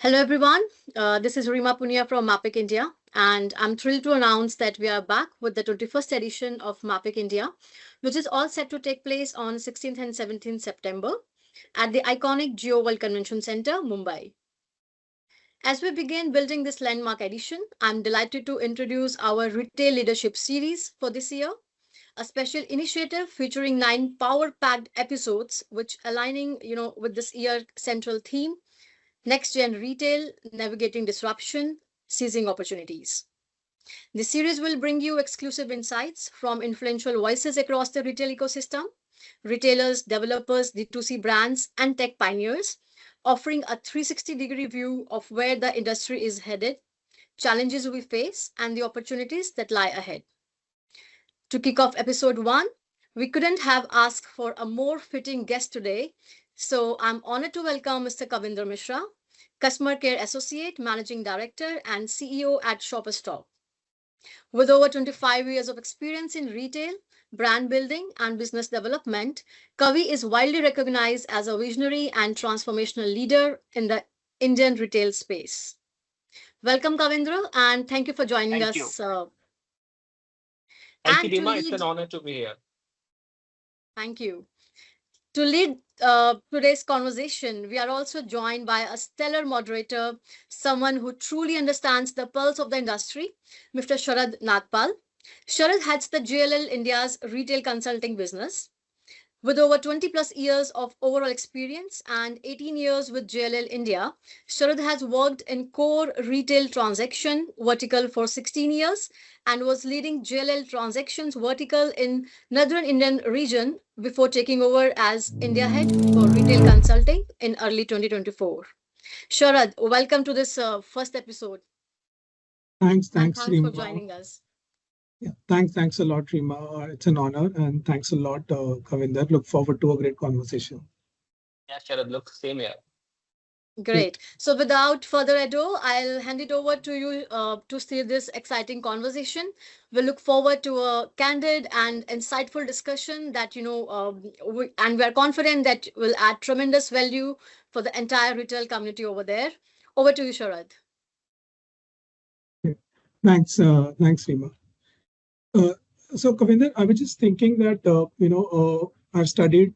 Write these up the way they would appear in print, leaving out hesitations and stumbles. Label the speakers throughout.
Speaker 1: Hello, everyone. This is Rima Punia from MAPIC India, and I'm thrilled to announce that we are back with the 21st edition of MAPIC India, which is all set to take place on 16th and 17th September at the iconic Jio World Convention Centre, Mumbai. As we begin building this landmark edition, I'm delighted to introduce our Retail Leadership Series for this year, a special initiative featuring 9 power-packed episodes, which aligning, with this year central theme Next Gen Retail, Navigating Disruption, Seizing Opportunities. This series will bring you exclusive insights from influential voices across the retail ecosystem, retailers, developers, D2C brands, and tech pioneers, offering a 360-degree view of where the industry is headed, challenges we face, and the opportunities that lie ahead. To kick off episode 1, we couldn't have asked for a more fitting guest today. So I'm honored to welcome Mr. Kavindra Mishra, Customer Care Associate, Managing Director, and CEO at Shopperstop. With over 25 years of experience in retail, brand building, and business development, Kavi is widely recognized as a visionary and transformational leader in the Indian retail space. Welcome, Kavindra, and thank you for joining
Speaker 2: Thank you.
Speaker 1: us.
Speaker 2: Thank you,
Speaker 1: And to
Speaker 2: Rima. It's an
Speaker 1: lead,
Speaker 2: honor to be here.
Speaker 1: thank you. To lead today's conversation, we are also joined by a stellar moderator, someone who truly understands the pulse of the industry, Mr. Sharad Nagpal. Sharad heads the JLL India's retail consulting business. With over 20 plus years of overall experience and 18 years with JLL India, Sharad has worked in core retail transaction vertical for 16 years and was leading JLL transactions vertical in Northern Indian region before taking over as India head for retail consulting in early 2024. Sharad, welcome to this first episode and
Speaker 3: Thanks,
Speaker 1: thanks for
Speaker 3: Rima.
Speaker 1: joining us.
Speaker 3: Yeah, thanks a lot, Rima. It's an honor, and thanks a lot, Kavinder. Look forward to a great conversation.
Speaker 2: Yeah, Sharad, look, same here.
Speaker 1: Great. So without further ado, I'll hand it over to you to steer this exciting conversation. We look forward to a candid and insightful discussion that, and we're confident that will add tremendous value for the entire retail community over there. Over to you, Sharad.
Speaker 3: Okay. Thanks, Rima. Uh, so, Kavinder, I was just thinking that I've studied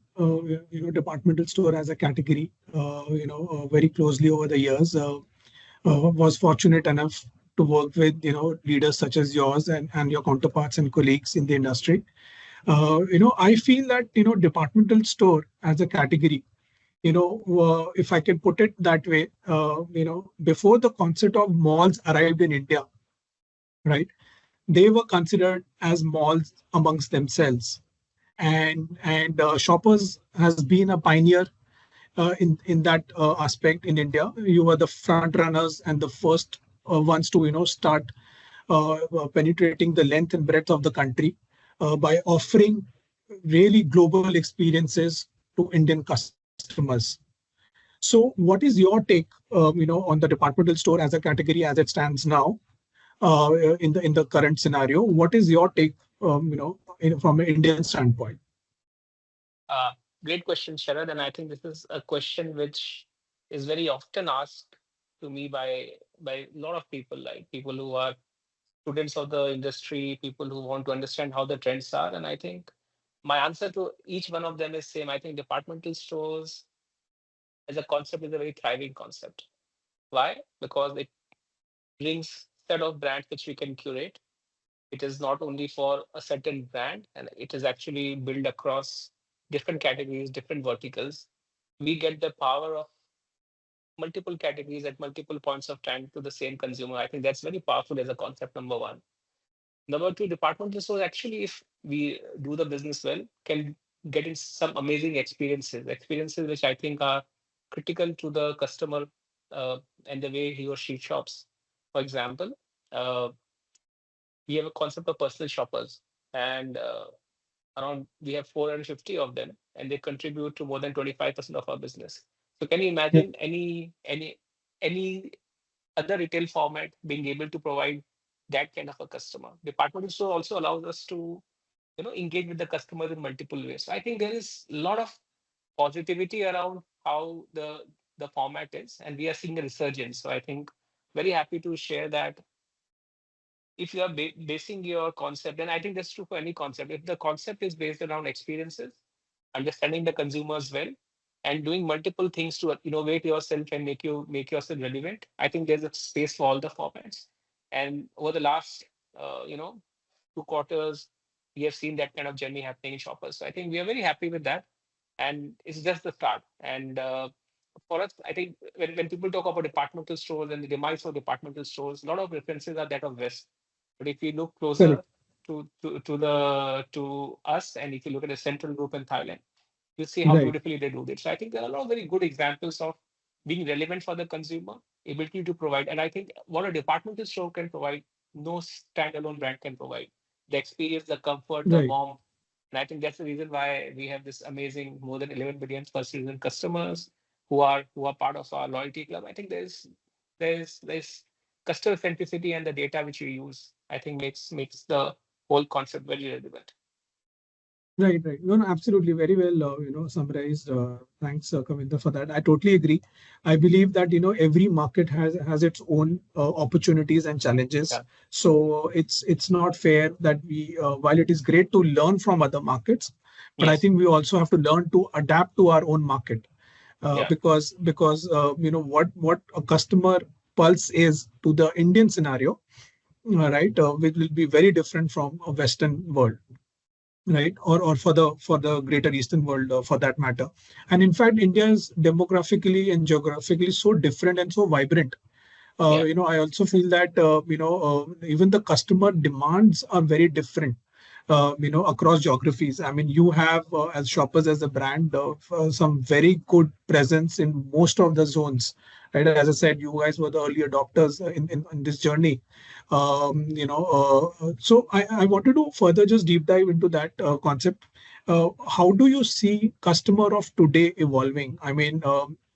Speaker 3: departmental store as a category very closely over the years. Was fortunate enough to work with leaders such as yours and your counterparts and colleagues in the industry. I feel that departmental store as a category, if I can put it that way, before the concept of malls arrived in India, right? They were considered as malls amongst themselves, and Shoppers has been a pioneer in that aspect in India. You were the front runners and the first ones to start penetrating the length and breadth of the country by offering really global experiences to Indian customers. So, what is your take, on the departmental store as a category as it stands now, in the current scenario? What is your take, from an Indian standpoint?
Speaker 2: Uh, Great question, Sharad. And I think this is a question which is very often asked to me by a lot of people, like people who are students of the industry, people who want to understand how the trends are. And I think my answer to each one of them is same. I think departmental stores as a concept is a very thriving concept. Why? Because it brings set of brands which we can curate. It is not only for a certain brand, and it is actually built across different categories, different verticals. We get the power of multiple categories at multiple points of time to the same consumer. I think that's very powerful as a concept, number one. Number two, departmental stores actually, if we do the business well, can get in some amazing experiences which I think are critical to the customer and the way he or she shops. For example, uh, we have a concept of personal shoppers, and around we have 450 of them, and they contribute to more than 25% of our business. So can you
Speaker 3: Yeah.
Speaker 2: imagine any other retail format being able to provide that kind of a customer? Departmental store also allows us to engage with the customer in multiple ways. So I think there is a lot of positivity around how the format is, and we are seeing a resurgence. So I think very happy to share that if you are basing your concept, and I think that's true for any concept, if the concept is based around experiences, understanding the consumers well, and doing multiple things to innovate yourself and make yourself relevant, I think there's a space for all the formats. And over the last, uh, you know, 2 quarters, we have seen that kind of journey happening in shoppers. So I think we are very happy with that, and it's just the start. And for us, I think when people talk about departmental stores and the demise of departmental stores, a lot of references are that of West. But if you look closer
Speaker 3: Correct.
Speaker 2: to us, and if you look at the Central Group in Thailand, you see how
Speaker 3: Right.
Speaker 2: beautifully they do this. So I think there are a lot of very good examples of being relevant for the consumer, ability to provide. And I think what a departmental store can provide, no standalone brand can provide. The experience, the comfort, the
Speaker 3: Right.
Speaker 2: warmth. And I think that's the reason why we have this amazing more than 11 million per season customers who are part of our loyalty club. I think there's customer centricity, and the data which we use, I think makes the whole concept very relevant.
Speaker 3: Right, right. No, no, absolutely. Very well, summarized. Thanks, Kavindra, for that. I totally agree. I believe that, every market has its own opportunities and challenges.
Speaker 2: Yeah.
Speaker 3: So it's not fair that while it is great to learn from other markets, but I
Speaker 2: Yes.
Speaker 3: think we also have to learn to adapt to our own market.
Speaker 2: Yeah.
Speaker 3: Because what a customer pulse is to the Indian scenario, right, which will be very different from a Western world, right, or for the greater eastern world, for that matter. And in fact, India is demographically and geographically so different and so vibrant.
Speaker 2: Yeah.
Speaker 3: I also feel that even the customer demands are very different, across geographies. I mean, you have, as shoppers, as a brand, some very good presence in most of the zones, right? As I said, you guys were the early adopters in this journey. So I wanted to further just deep dive into that concept. How do you see customer of today evolving? I mean,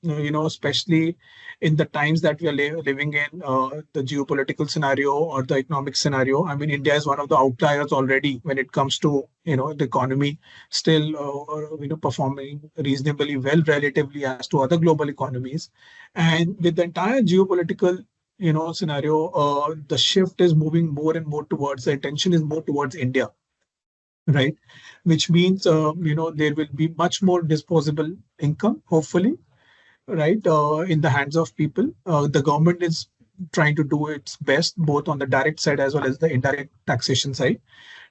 Speaker 3: especially in the times that we are living in, the geopolitical scenario or the economic scenario. I mean, India is one of the outliers already when it comes to, the economy, still, performing reasonably well relatively as to other global economies. And with the entire geopolitical, scenario, the shift is moving more and more towards, the attention is more towards India, right? Which means, there will be much more disposable income, hopefully, right, in the hands of people. The government is trying to do its best, both on the direct side as well as the indirect taxation side,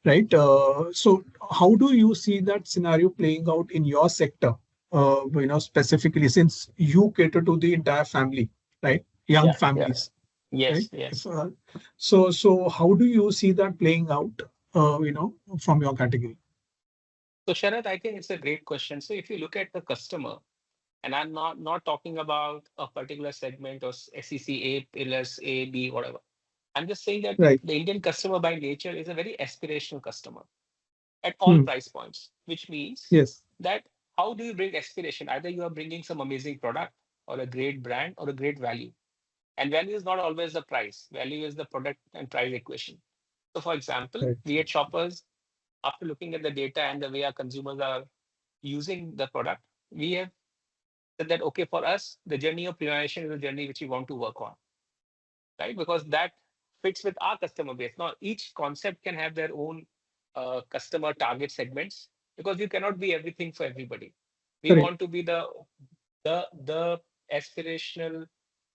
Speaker 3: right? So, how do you see that scenario playing out in your sector? Specifically, since you cater to the entire family, right? Young
Speaker 2: Yeah. Yeah.
Speaker 3: families, right?
Speaker 2: Yes.
Speaker 3: If,
Speaker 2: Yes.
Speaker 3: so how do you see that playing out? From your category.
Speaker 2: So Sharad, I think it's a great question. So if you look at the customer, and I'm not talking about a particular segment or SECA pillars A, B, whatever. I'm just saying that
Speaker 3: Right.
Speaker 2: the Indian customer by nature is a very aspirational customer at all
Speaker 3: Hmm.
Speaker 2: price points, which means
Speaker 3: Yes.
Speaker 2: that how do you bring aspiration? Either you are bringing some amazing product or a great brand or a great value. And value is not always the price. Value is the product and price equation. So for example,
Speaker 3: Right.
Speaker 2: we at Shoppers, after looking at the data and the way our consumers are using the product, we have said that, okay, for us, the journey of premiumization is a journey which we want to work on, right? Because that fits with our customer base. Now, each concept can have their own customer target segments, because you cannot be everything for everybody. We
Speaker 3: Correct.
Speaker 2: want to be the aspirational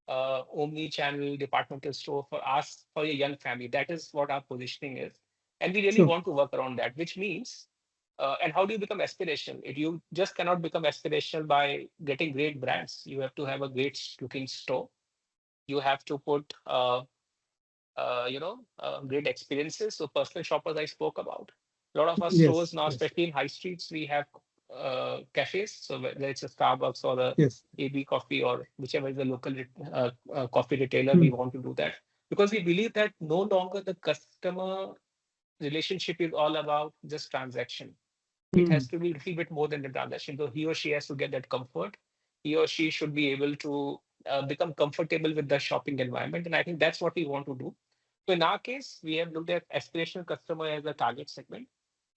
Speaker 2: omni-channel departmental store for us, for a young family. That is what our positioning is, and we really
Speaker 3: Sure.
Speaker 2: want to work around that. Which means, and how do you become aspirational? You just cannot become aspirational by getting great brands. You have to have a great looking store. You have to put great experiences. So personal shoppers I spoke about. A lot of our stores
Speaker 3: Yes.
Speaker 2: now,
Speaker 3: Yes.
Speaker 2: especially in high streets, we have cafes. So whether it's a Starbucks or a
Speaker 3: Yes.
Speaker 2: AB Coffee or whichever is the local coffee retailer,
Speaker 3: Hmm.
Speaker 2: we want to do that, because we believe that no longer the customer relationship is all about just transaction. It
Speaker 3: Hmm.
Speaker 2: has to be a little bit more than the transaction. So he or she has to get that comfort. He or she should be able to become comfortable with the shopping environment. And I think that's what we want to do. So in our case, we have looked at aspirational customer as a target segment.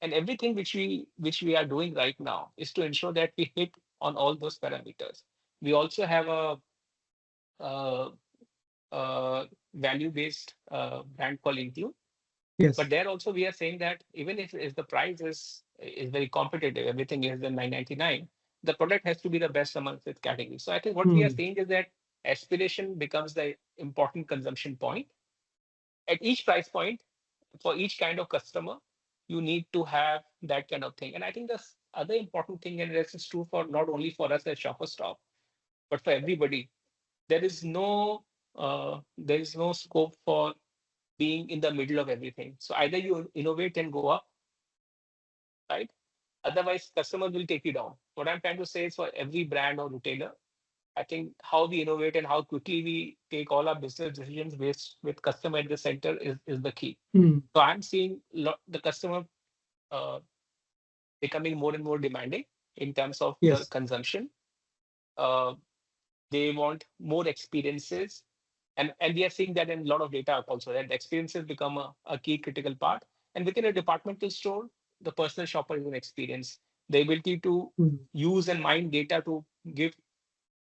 Speaker 2: And everything which we are doing right now is to ensure that we hit on all those parameters. We also have a value-based brand called Include.
Speaker 3: Yes.
Speaker 2: But there also we are saying that even if the price is very competitive, everything is in 999, the product has to be the best amongst its category. So I think what we are saying is that aspiration becomes the important consumption point. At each price point, for each kind of customer, you need to have that kind of thing. And I think the other important thing, and this is true for not only for us as Shopper Stop, but for everybody, there is no scope for being in the middle of everything. So either you innovate and go up, right? Otherwise, customers will take you down. What I'm trying to say is for every brand or retailer, I think how we innovate and how quickly we take all our business decisions based with customer at the center is the key. So I'm seeing the customer uh, becoming more and more demanding in terms of the
Speaker 3: Yes.
Speaker 2: consumption. Uh, they want more experiences. And we are seeing that in a lot of data also, that experiences become a key critical part. And within a departmental store, the personal shopper is an experience. The ability to use and mine data to give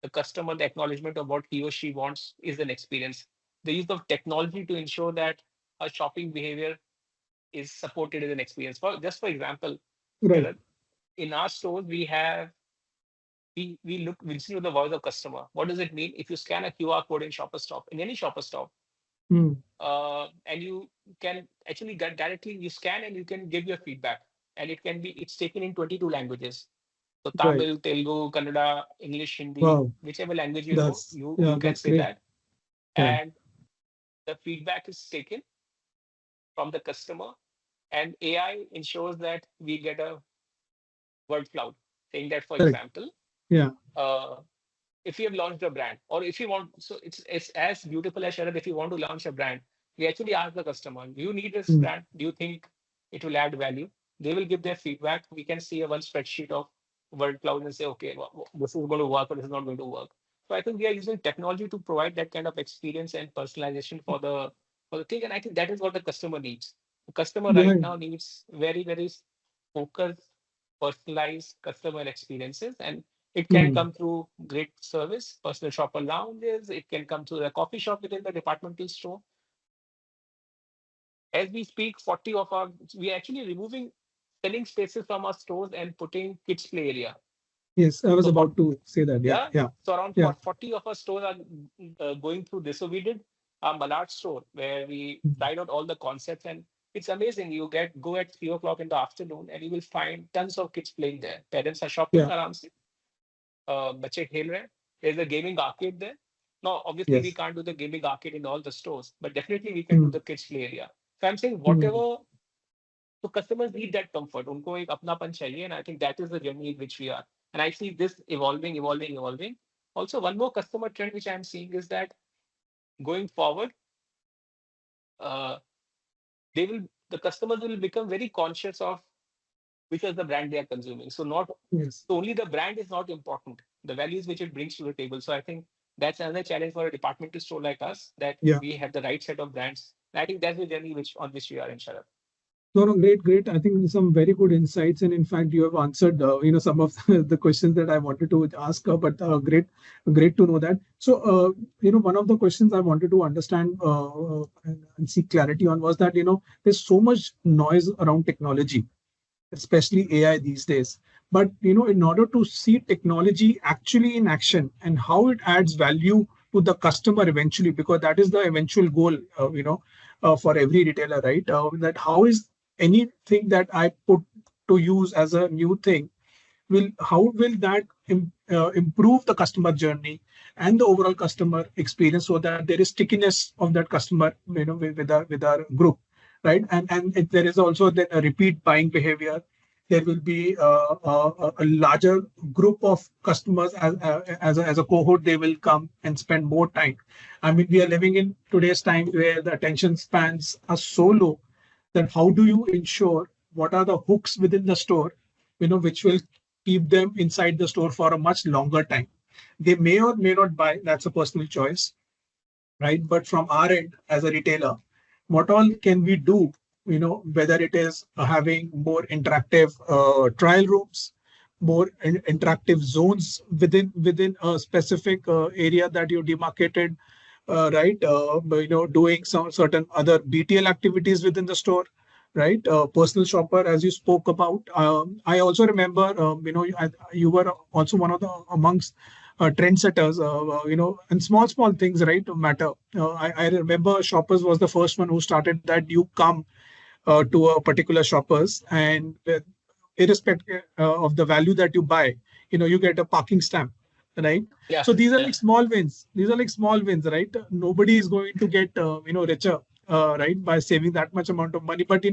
Speaker 2: the customer the acknowledgement of what he or she wants is an experience. The use of technology to ensure that a shopping behavior is supported as an experience. For example,
Speaker 3: Right.
Speaker 2: Sharad, in our stores we listen to the voice of customer. What does it mean if you scan a QR code in Shopper Stop, in any Shopper Stop, and you can actually get directly, you scan and you can give your feedback, and it's taken in 22 languages. So
Speaker 3: Right.
Speaker 2: Tamil, Telugu, Kannada, English, Hindi,
Speaker 3: Wow.
Speaker 2: whichever language you know,
Speaker 3: That's yeah.
Speaker 2: you can
Speaker 3: That's
Speaker 2: say
Speaker 3: great.
Speaker 2: that,
Speaker 3: Right.
Speaker 2: and the feedback is taken from the customer, and AI ensures that we get a word cloud saying that, for
Speaker 3: Correct.
Speaker 2: example,
Speaker 3: Yeah.
Speaker 2: uh, if you have launched a brand, or if you want, so it's as beautiful as Sharad. If you want to launch a brand, we actually ask the customer, do you need this brand? Do you think it will add value? They will give their feedback. We can see a one spreadsheet of word cloud and say, okay, this is going to work or this is not going to work. So I think we are using technology to provide that kind of experience and personalization for the thing. And I think that is what the customer needs. The customer
Speaker 3: Yeah.
Speaker 2: right now needs very, very focused, personalized customer experiences. And it can come through great service, personal shopper lounges. It can come through the coffee shop within the departmental store. As we speak, we are actually removing selling spaces from our stores and putting kids play area.
Speaker 3: Yes, I was
Speaker 2: So
Speaker 3: about to say that. Yeah.
Speaker 2: yeah,
Speaker 3: Yeah.
Speaker 2: so around
Speaker 3: Yeah.
Speaker 2: 40 of our stores are going through this. So we did a Malad store where we tried out all the concepts, and it's amazing. You go at 3 o'clock in the afternoon and you will find tons of kids playing there. Parents are shopping
Speaker 3: Yeah.
Speaker 2: around. बच्चे खेल रहे हैं. There's a gaming arcade there. Now, obviously, we
Speaker 3: Yes.
Speaker 2: can't do the gaming arcade in all the stores, but definitely we can do the kids play area. So I'm saying whatever, so customers need that comfort. उनको एक अपनापन चाहिए, and I think that is the journey in which we are. And I see this evolving, evolving, evolving. Also, one more customer trend which I'm seeing is that going forward, uh, the customers will become very conscious of which is the brand they are consuming.
Speaker 3: Yes.
Speaker 2: So only the brand is not important, the values which it brings to the table. So I think that's another challenge for a departmental store like us, that
Speaker 3: Yeah.
Speaker 2: we have the right set of brands. And I think that's the journey on which we are in, Sharad.
Speaker 3: No, no, great, great. I think some very good insights, and in fact, you have answered, some of the questions that I wanted to ask. But great, great to know that. So, one of the questions I wanted to understand and seek clarity on was that there's so much noise around technology, especially AI these days. But in order to see technology actually in action and how it adds value to the customer eventually, because that is the eventual goal, for every retailer, right? That how is anything that I put to use as a new thing how will that improve the customer journey and the overall customer experience, so that there is stickiness of that customer, with our group, right? And there is also then a repeat buying behavior. There will be a larger group of customers as a cohort. They will come and spend more time. I mean, we are living in today's time where the attention spans are so low, that how do you ensure what are the hooks within the store, which will keep them inside the store for a much longer time. They may or may not buy, that's a personal choice, right? But from our end as a retailer, what all can we do, whether it is having more interactive trial rooms, more interactive zones within a specific area that you demarcated, right? Doing some certain other BTL activities within the store, right? Personal shopper, as you spoke about. I also remember, you were also one of the amongst trendsetters, and small things, right, matter. I remember Shoppers was the first one who started that you come to a particular shoppers, and irrespective of the value that you buy, you get a parking stamp, right?
Speaker 2: Yeah,
Speaker 3: So these are
Speaker 2: yeah,
Speaker 3: like small wins. These are like small wins, right? Nobody is going to get richer, right, by saving that much amount of money. But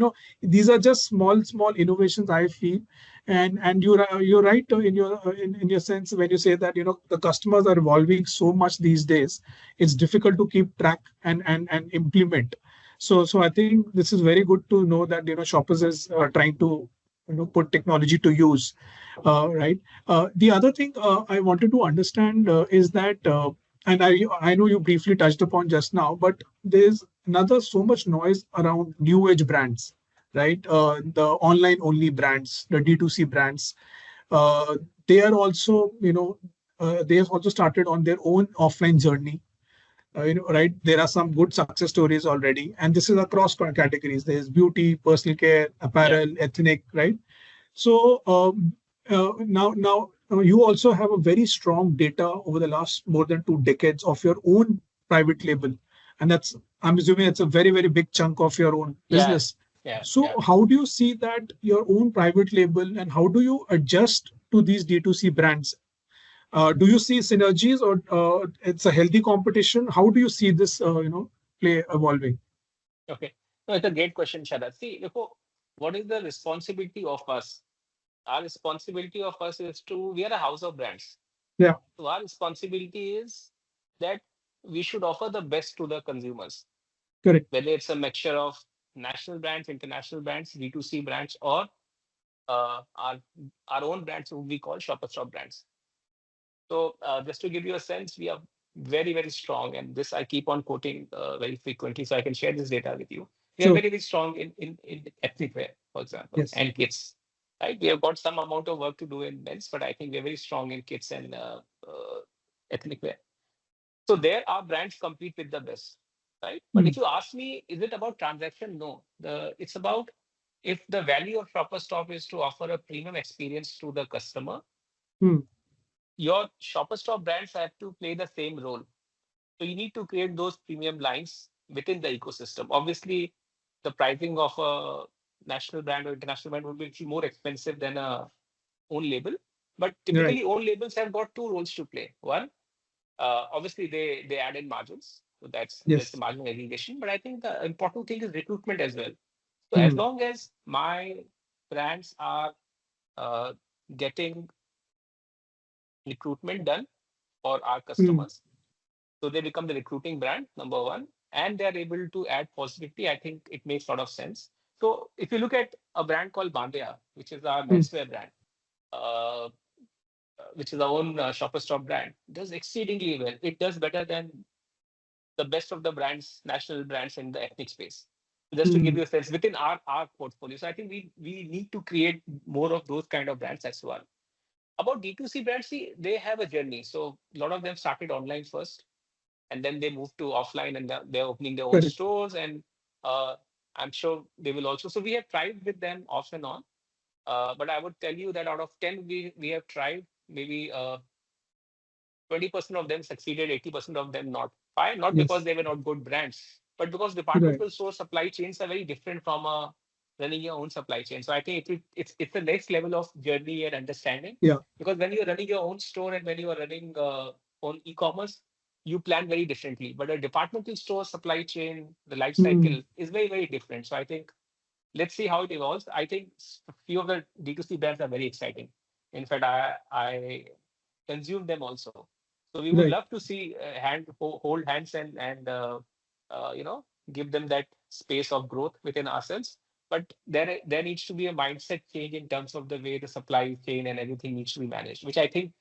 Speaker 3: these are just small innovations, I feel. And you're right in your sense when you say that the customers are evolving so much these days. It's difficult to keep track and implement. So I think this is very good to know that Shoppers is trying to put technology to use, right? The other thing I wanted to understand is that, and I know you briefly touched upon just now, but there's another so much noise around new age brands, right? The online only brands, the D2C brands, uh, they are also they have also started on their own offline journey. Right? There are some good success stories already, and this is across categories. There's beauty, personal care,
Speaker 2: yeah.
Speaker 3: apparel, ethnic, right? So now you also have a very strong data over the last more than 2 decades of your own private label, and I'm assuming it's a very big chunk of your own
Speaker 2: Yeah,
Speaker 3: business.
Speaker 2: yeah,
Speaker 3: So
Speaker 2: yeah.
Speaker 3: how do you see that your own private label, and how do you adjust to these D2C brands? Do you see synergies, or it's a healthy competition? How do you see this, play evolving?
Speaker 2: Okay. No, it's a great question, Sharad. See, look, what is the responsibility of us? Our responsibility of us is we are a house of brands.
Speaker 3: Yeah,
Speaker 2: So our responsibility is that we should offer the best to the consumers,
Speaker 3: correct.
Speaker 2: whether it's a mixture of national brands, international brands, D2C brands, or our own brands, who we call shopper stop brands. So just to give you a sense, we are very strong, and this I keep on quoting very frequently, so I can share this data with you. We are
Speaker 3: Sure.
Speaker 2: very strong in ethnic wear, for example,
Speaker 3: Yes.
Speaker 2: and kids. Right, we have got some amount of work to do in men's, but I think we're very strong in kids and ethnic wear. So there, our brands compete with the best, right? But if
Speaker 3: Mm,
Speaker 2: you ask me, is it about transaction? No, it's about, if the value of shopper stop is to offer a premium experience to the customer,
Speaker 3: mm,
Speaker 2: your shopper stop brands have to play the same role. So you need to create those premium lines within the ecosystem. Obviously, the pricing of a national brand or international brand would be little more expensive than a own label. But
Speaker 3: right.
Speaker 2: typically, own labels have got two roles to play. One, obviously, they add in margins. So that's the
Speaker 3: Yes.
Speaker 2: margin aggregation. But I think the important thing is recruitment as well. So as
Speaker 3: Mm,
Speaker 2: long as my brands are uh, getting recruitment done for our
Speaker 3: mm,
Speaker 2: customers, so they become the recruiting brand, number one, and they're able to add positivity. I think it makes a lot of sense. So if you look at a brand called Bandeya, which is our
Speaker 3: mm,
Speaker 2: menswear brand, uh, which is our own shopper stop brand, does exceedingly well. It does better than the best of the brands, national brands in the ethnic space. Just to give
Speaker 3: mm,
Speaker 2: you a sense within our portfolio. So I think we need to create more of those kind of brands as well. About D2C brands, see, they have a journey. So a lot of them started online first, and then they move to offline, and they're opening their own
Speaker 3: correct.
Speaker 2: stores, and uh, I'm sure they will also. So we have tried with them off and on, but I would tell you that out of 10 we have tried, maybe 20% of them succeeded, 80% of them not. Why? Not because
Speaker 3: Yes.
Speaker 2: they were not good brands, but because
Speaker 3: Right.
Speaker 2: departmental store supply chains are very different from running your own supply chain. So I think it's the next level of journey and understanding,
Speaker 3: Yeah.
Speaker 2: because when you're running your own store and when you are running on e-commerce, you plan very differently. But a departmental store supply chain, the life
Speaker 3: Mm,
Speaker 2: cycle is very different. So I think let's see how it evolves. I think a few of the D2C brands are very exciting. In fact, I consume them also. So we would
Speaker 3: right.
Speaker 2: love to see hold hands and give them that space of growth within ourselves. But there needs to be a mindset change in terms of the way the supply chain and everything needs to be managed, which I think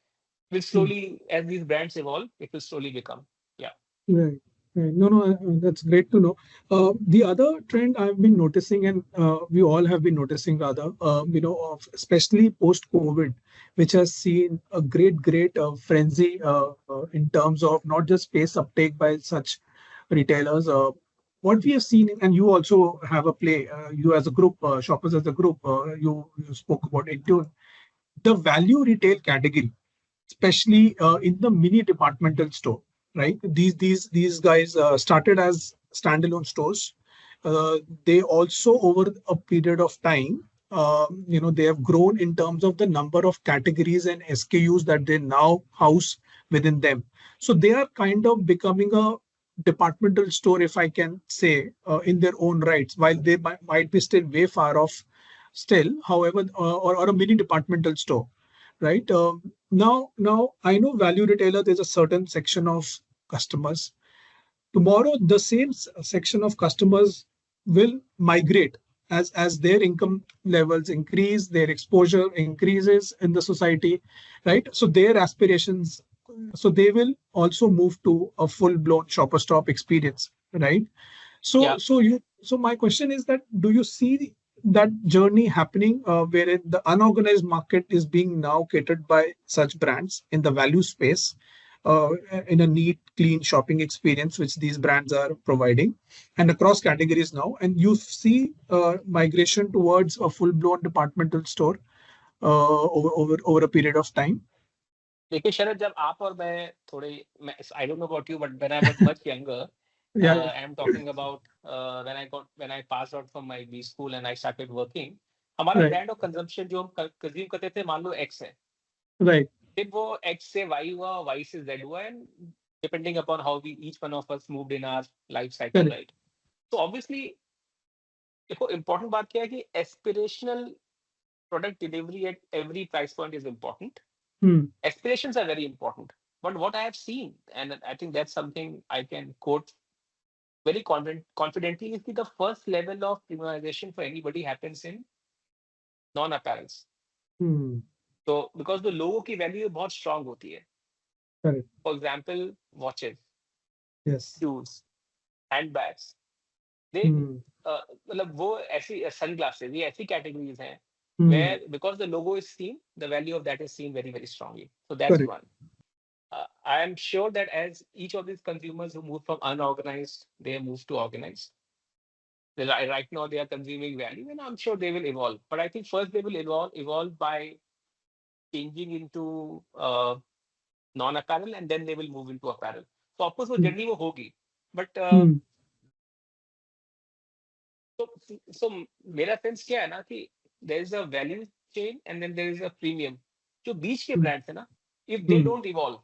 Speaker 2: will
Speaker 3: Mm,
Speaker 2: slowly, as these brands evolve, it will slowly become. Yeah.
Speaker 3: right. No, that's great to know. The other trend I've been noticing, and we all have been noticing rather, especially post-COVID, which has seen a great frenzy in terms of not just space uptake by such retailers. What we have seen, and you also have a play, you as a group, shoppers as a group, you spoke about Intune, the value retail category, especially in the mini departmental store, right? These guys started as standalone stores. They also, over a period of time, they have grown in terms of the number of categories and SKUs that they now house within them. So they are kind of becoming a departmental store, if I can say, in their own rights, while they might be still way far off still, however, or a mini departmental store, right? Now I know value retailer, there's a certain section of customers. Tomorrow, the same section of customers will migrate as their income levels increase, their exposure increases in the society, right? So their aspirations, so they will also move to a full-blown shopper stop experience, right? So,
Speaker 2: Yeah.
Speaker 3: so my question is that, do you see that journey happening, wherein the unorganized market is being now catered by such brands in the value space, in a neat, clean shopping experience, which these brands are providing, and across categories now, and you see migration towards a full-blown departmental store over a period of time?
Speaker 2: देखिए शरद, जब आप और मैं थोड़े, I don't know about you, but when I was much younger,
Speaker 3: Yeah,
Speaker 2: I am talking about when I pass out from my B school and I started working, हमारा
Speaker 3: right,
Speaker 2: brand of consumption जो हम consume करते थे, मान लो x है,
Speaker 3: right,
Speaker 2: फिर वो x से वाई हुआ, वाई से जेड हुआ, and depending upon how we each one of us moved in our life cycle,
Speaker 3: correct.
Speaker 2: Right? तो ऑब्वियसली देखो, इंपॉर्टेंट बात क्या है कि aspirational product delivery at every price point is important.
Speaker 3: Hmm.
Speaker 2: Aspirations are very important. But what I have seen, and I think that's something I can quote very confidently, is that the first level of premiumization for anybody happens in non-apparels.
Speaker 3: Hmm.
Speaker 2: So because the logo की value बहुत strong होती है.
Speaker 3: Correct.
Speaker 2: For example, watches,
Speaker 3: Yes.
Speaker 2: shoes, handbags. They
Speaker 3: Hmm.
Speaker 2: मतलब वो ऐसी sunglasses, ये ऐसी categories हैं
Speaker 3: Hmm.
Speaker 2: where because the logo is seen, the value of that is seen very, very strongly. So that's
Speaker 3: Correct.
Speaker 2: one. I am sure that as each of these consumers who move from unorganized, they move to organized. Right now they are consuming value, and I'm sure they will evolve. But I think first they will evolve by changing into non-apparel, and then they will move into apparel. So of course वो
Speaker 3: Hmm.
Speaker 2: journey वो होगी. But
Speaker 3: Hmm.
Speaker 2: so so मेरा sense क्या है ना कि there is a value chain and then there is a premium. जो बीच के
Speaker 3: Hmm.
Speaker 2: brands है ना, if they
Speaker 3: Hmm.
Speaker 2: don't evolve,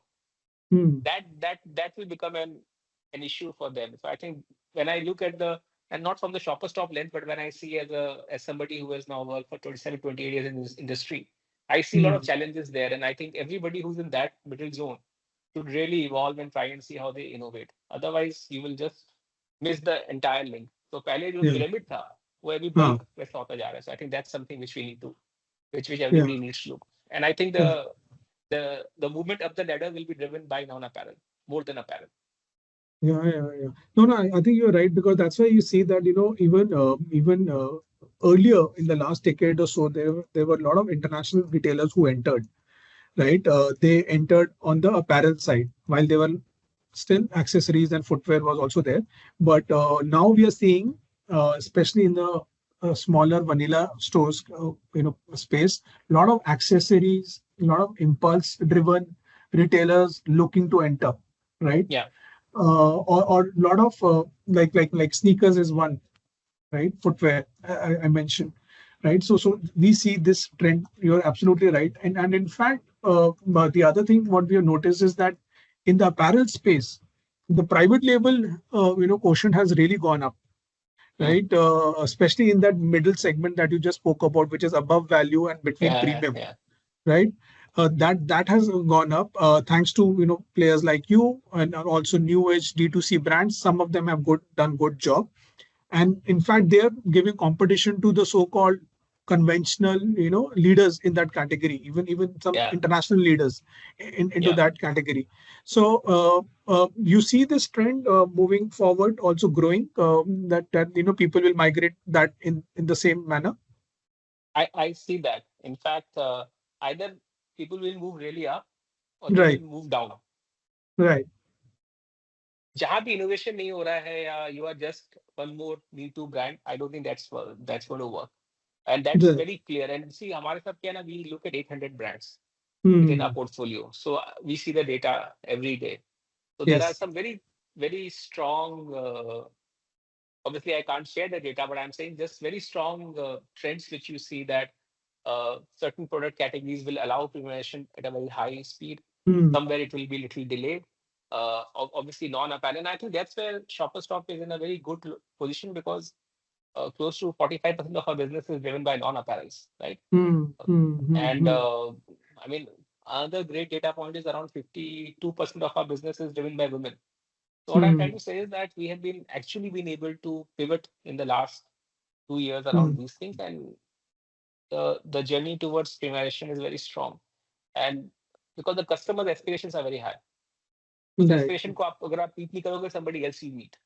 Speaker 3: Hmm.
Speaker 2: that will become an issue for them. So I think when I look at the, and not from the shopper stop lens, but when I see as somebody who has now worked for 27, 28 years in this industry, I see a lot of
Speaker 3: Hmm.
Speaker 2: challenges there. And I think everybody who's in that middle zone should really evolve and try and see how they innovate. Otherwise, you will just miss the entire link. So पहले जो
Speaker 3: Yeah.
Speaker 2: pyramid था, वो अभी
Speaker 3: Ah.
Speaker 2: bulk वैसा होता जा रहा है. So I think that's something which we need to, which
Speaker 3: Yeah.
Speaker 2: everybody needs to look. And I think
Speaker 3: Correct.
Speaker 2: the movement up the ladder will be driven by non-apparel more than apparel.
Speaker 3: Yeah. No, I think you're right, because that's why you see that, even earlier in the last decade or so, there were a lot of international retailers who entered, right? They entered on the apparel side, while they were still accessories and footwear was also there. But now we are seeing, especially in the smaller vanilla stores, space, a lot of accessories, a lot of impulse-driven retailers looking to enter, right?
Speaker 2: Yeah.
Speaker 3: Or a lot of like sneakers is one, right? Footwear I mentioned, right? So we see this trend. You're absolutely right, and in fact, but the other thing what we have noticed is that in the apparel space, the private label quotient has really gone up, right? Especially in that middle segment that you just spoke about, which is above value and between premium,
Speaker 2: Yeah.
Speaker 3: right? That has gone up, thanks to players like you, and also new age D2C brands. Some of them have done good job, and in fact they are giving competition to the so-called conventional, leaders in that category, even some international leaders into that category. So you see this trend moving forward, also growing, that people will migrate that in the same manner.
Speaker 2: I see that. In fact, either people will move really up or they
Speaker 3: Right,
Speaker 2: will move down.
Speaker 3: right.
Speaker 2: जहाँ भी innovation नहीं हो रहा है या you are just one more me too brand, I don't think that's going to work. And that's
Speaker 3: Right.
Speaker 2: very clear. And see, हमारे साथ क्या है ना, we look at 800 brands within our
Speaker 3: Hmm.
Speaker 2: portfolio. So we see the data every day. So there are
Speaker 3: Yes.
Speaker 2: some very, very strong, obviously I can't share the data, but I'm saying just very strong trends which you see that certain product categories will allow premiumization at a very high speed.
Speaker 3: Hmm.
Speaker 2: Somewhere it will be a little delayed. Obviously non-apparel. And I think that's where Shoppers Stop is in a very good position because close to 45% of our business is driven by non-apparels, right?
Speaker 3: Hmm. Hmm. Hmm.
Speaker 2: And
Speaker 3: Hmm.
Speaker 2: I mean, another great data point is around 52% of our business is driven by women. So what I'm trying
Speaker 3: Hmm.
Speaker 2: to say is that we have been actually been able to pivot in the last 2 years
Speaker 3: Hmm.
Speaker 2: around these things, and the journey towards premiumization is very strong. And because the customer's aspirations are very high, उस
Speaker 3: Right.
Speaker 2: aspiration को आप अगर आप meet नहीं करोगे, somebody else will meet.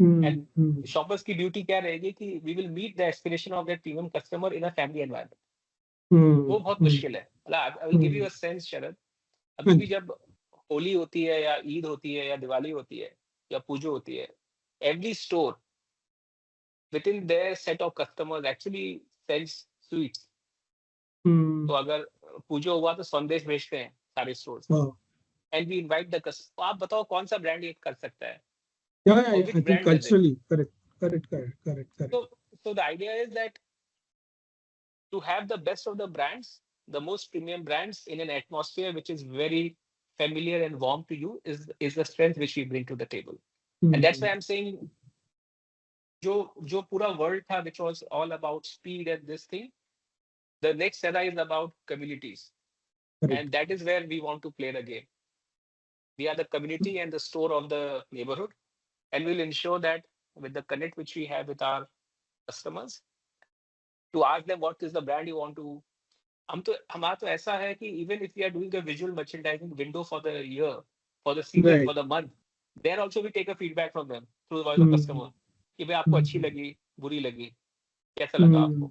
Speaker 3: Hmm.
Speaker 2: And
Speaker 3: Hmm.
Speaker 2: shoppers की beauty क्या रहेगी कि we will meet the aspiration of that premium customer in a family environment.
Speaker 3: Hmm.
Speaker 2: वो बहुत
Speaker 3: Hmm.
Speaker 2: मुश्किल है. मतलब I will give you a sense, शरद. अभी भी जब होली होती है या ईद होती है या दिवाली होती है या पूजो होती है, every store within their set of customers actually sells sweets.
Speaker 3: Hmm.
Speaker 2: तो अगर पूजो हुआ तो संदेश भेजते हैं सारे stores.
Speaker 3: Wow.
Speaker 2: And we invite the customer. आप बताओ कौन सा ब्रांड ये कर सकता है
Speaker 3: Yeah, yeah,
Speaker 2: और
Speaker 3: yeah.
Speaker 2: Which
Speaker 3: I think
Speaker 2: brand does it.
Speaker 3: culturally, correct, correct, correct, correct, correct.
Speaker 2: So the idea is that to have the best of the brands, the most premium brands in an atmosphere which is very familiar and warm to you is the strength which we bring to the table. And that's why
Speaker 3: Hmm.
Speaker 2: I'm saying जो जो पूरा world था which was all about speed and this thing, the next era is about communities.
Speaker 3: Correct.
Speaker 2: And that is where we want to play the game. We are the community and the store of the neighborhood, and we'll ensure that with the connect which we have with our customers, to ask them what is the brand you want to. हमारा तो ऐसा है कि even if we are doing a visual merchandising window for the year, for the season,
Speaker 3: Right.
Speaker 2: for the month, there also we take a feedback from them through the voice of
Speaker 3: Hmm.
Speaker 2: customer कि भाई आपको अच्छी
Speaker 3: Hmm.
Speaker 2: लगी, बुरी लगी, कैसा लगा
Speaker 3: Hmm.
Speaker 2: आपको.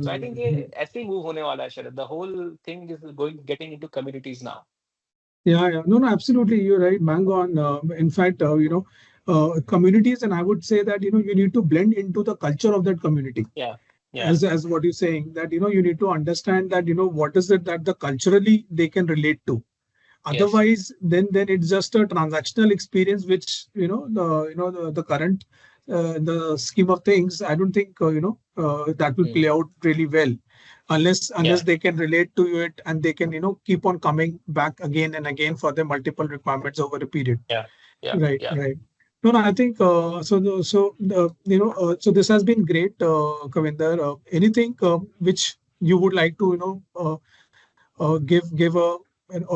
Speaker 2: So I think ये
Speaker 3: Hmm.
Speaker 2: ऐसे ही move होने वाला है शरद. The whole thing is getting into communities now.
Speaker 3: Yeah, yeah. No, no, absolutely. You're right. Bang on. In fact, communities, and I would say that, you need to blend into the culture of that community.
Speaker 2: Yeah, yeah,
Speaker 3: As what you're saying, that, you need to understand that, what is it that the culturally they can relate to.
Speaker 2: yes,
Speaker 3: Otherwise, then it's just a transactional experience, which, the current, the scheme of things, I don't think, that will play out really well, unless
Speaker 2: yeah,
Speaker 3: they can relate to it, and they can, keep on coming back again and again for the multiple requirements over a period.
Speaker 2: yeah, yeah,
Speaker 3: Right,
Speaker 2: yeah.
Speaker 3: right. No, no, I think so this has been great, Kavinder. Anything which you would like to, give an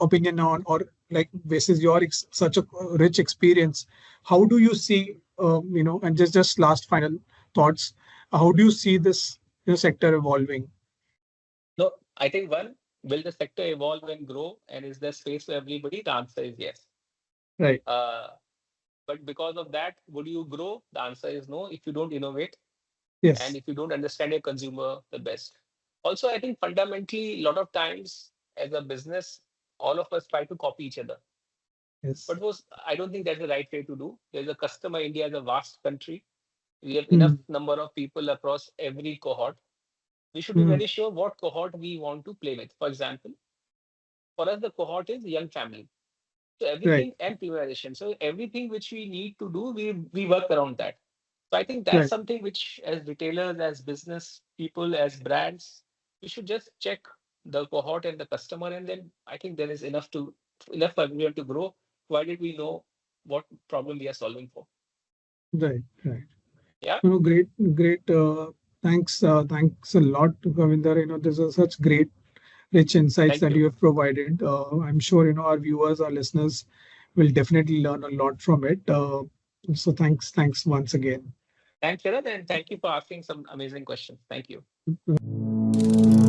Speaker 3: opinion on, or like basis your such a rich experience, how do you see, and just last final thoughts, how do you see this, sector evolving?
Speaker 2: No, I think one, will the sector evolve and grow, and is there space for everybody? The answer is yes.
Speaker 3: Right.
Speaker 2: Uh, but because of that, would you grow? The answer is no if you don't innovate and
Speaker 3: Yes.
Speaker 2: if you don't understand your consumer the best. Also, I think fundamentally, a lot of times as a business, all of us try to copy each other.
Speaker 3: Yes.
Speaker 2: But I don't think that's the right way to do. There's a customer. India is a vast country. We have enough
Speaker 3: Hmm.
Speaker 2: number of people across every cohort. We should be
Speaker 3: Hmm.
Speaker 2: very sure what cohort we want to play with. For example, for us, the cohort is young family. So
Speaker 3: Right.
Speaker 2: everything and premiumization. So everything which we need to do, we work around that. So I think that's
Speaker 3: Right.
Speaker 2: something which, as retailers, as business people, as brands, we should just check the cohort and the customer, and then I think there is enough for everyone to grow, provided we know what problem we are solving for.
Speaker 3: Right. Right.
Speaker 2: Yeah.
Speaker 3: Great, great. Thanks a lot, Kavinder. This is such great, rich insights
Speaker 2: Thank
Speaker 3: that
Speaker 2: you.
Speaker 3: you have provided. I'm sure, our viewers, our listeners will definitely learn a lot from it. So thanks once again.
Speaker 2: Thanks, Sharad, and thank you for asking some amazing questions. Thank you.
Speaker 3: Bye.